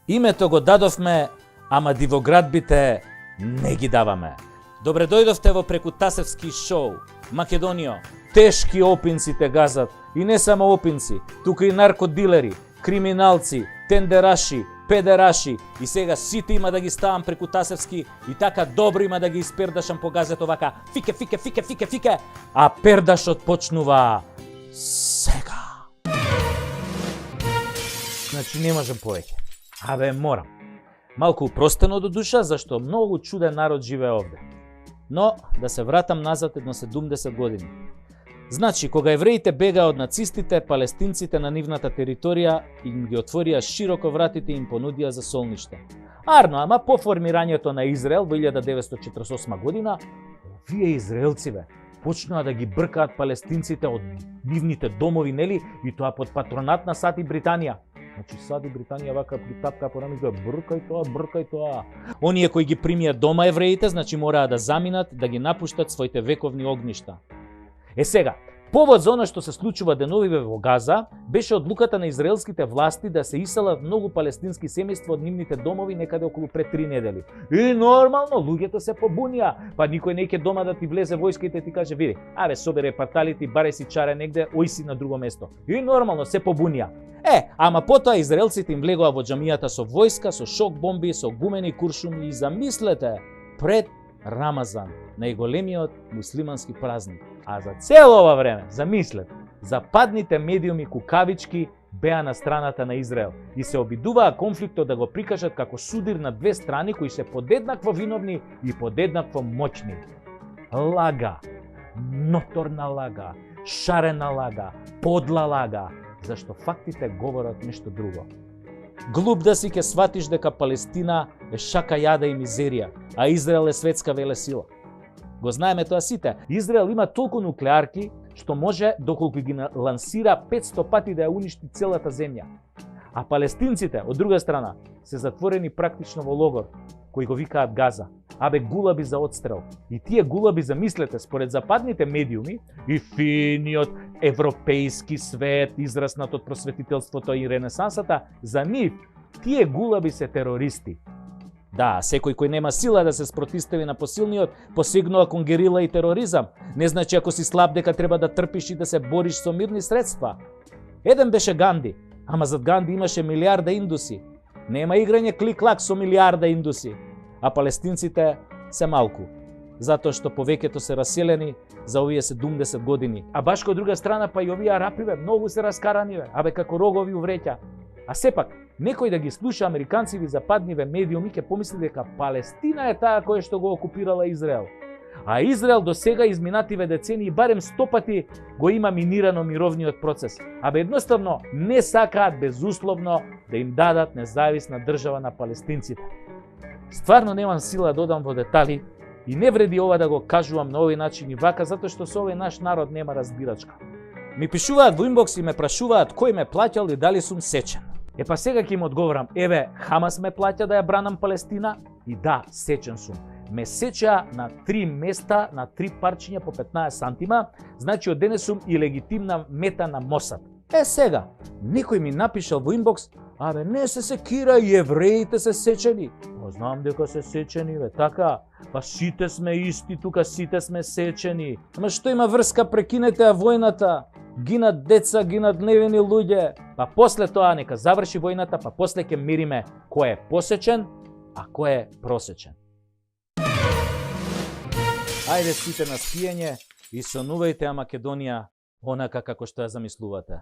Името го дадовме, ама дивоградбите не ги даваме. Добре дојдовте во Прекутасевски шоу. Македонијо, тешки опинци те газат. И не само опинци, тука и наркодилери, криминалци, тендераши, педераши. И сега сите има да ги ставам Прекутасевски и така добро има да ги испердашам по газето вака. Фике, фике, фике, фике, фике. А пердашот почнува сега. Значи не можам повеќе. Абе, морам. Малку упростено до душа, зашто многу чуден народ живее овде. Но, да се вратам назад едно 70 години. Значи, кога евреите бегаа од нацистите, палестинците на нивната територија им ги отворија широко вратите и им понудија за солниште. Арно, ама по формирањето на Израел во 1948 година, овие израелциве почнаа да ги бркаат палестинците од нивните домови, нели? И тоа под патронат на САД и Британија. Значи САД и Британија вака ги тапка по рамето, бркај тоа. Оние кои ги примијат дома евреите, значи мораа да заминат, да ги напуштат своите вековни огништа. Е сега, повод за оно што се случува деновиве во Газа, беше одлуката на израелските власти да се иселат многу палестински семејства од нивните домови некаде околу пред 3 недели. И нормално, луѓето се побунија. Па никој не ќе дома да ти влезе војска и ти каже, види, абе, собере парталите и баре си чаре негде, ој си на друго место. И нормално, се побунија. Ама потоа израелците им влегоа во џамијата со војска, со шок бомби, со гумени куршуми и замислете, пред Рамазан, најголемиот муслимански празник. А за цело ова време, замислете, западните медиуми кукавички беа на страната на Израел и се обидуваа конфликтот да го прикажат како судир на две страни кои се подеднакво виновни и подеднакво моćни. Лага, ноторна лага, шарена лага, подла лага, зашто фактите говорат нешто друго. Глуп да си ке сватиш дека Палестина е шака јада и мизерија, а Израел е светска велесила. Го знаеме тоа сите. Израел има толку нуклеарки што може доколку ги лансира 500 пати да ја уништи целата земја. А палестинците, од друга страна, се затворени практично во логор, кој го викаат Газа. Абе, гулаби за отстрел. И тие гулаби, замислете, според западните медиуми и финиот европејски свет, израснат од просветителството и ренесансата, за нив тие гулаби се терористи. Да, секој кој нема сила да се спротистави на посилниот, посегнува кон герила и тероризам. Не значи ако си слаб дека треба да трпиш и да се бориш со мирни средства. Еден беше Ганди, ама зад Ганди имаше милиарда индуси. Нема играње клик-клак со милиарда индуси. А палестинците се малку, затоа што повеќето се раселени за овие 70 години. А баш од друга страна па и овие арапиве многу се раскараниве, абе како рогови увреќа. А сепак, некој да ги слуша американци и западниве медиуми ќе помисли дека Палестина е таа која што го окупирала Израел. А Израел до сега изминативе децении барем 100 пати го има минирано мировниот процес. Абе едноставно не сакаат безусловно да им дадат независна држава на палестинците. Стварно немам сила да додам во детали и не вреди ова да го кажувам на овој начин и вака, затоа што со овој наш народ нема разбирачка. Ми пишуваат во инбокс и ме прашуваат кој ме плаќал и дали сум сечен. Па сега ќе им одговорам, еве, Хамас ме плаќа да ја бранам Палестина и да, сечен сум. Ме сеча на 3 места, на 3 парчиња по 15 сантима, значи од денес сум и легитимна мета на Мосад. Сега, некој ми напишал во инбокс, абе не се секира и евреите се сечени. Знам дека се сечени, бе, така. Па сите сме исти, тука сите сме сечени. Ама што има врска, прекинете ја војната. Гинат деца, гинат невини луѓе. Па после тоа нека заврши војната, па после ќе мериме кој е посечен, а кој е просечен. Ајде сите на спиење и сонувајте ја Македонија онака како што ја замислувате.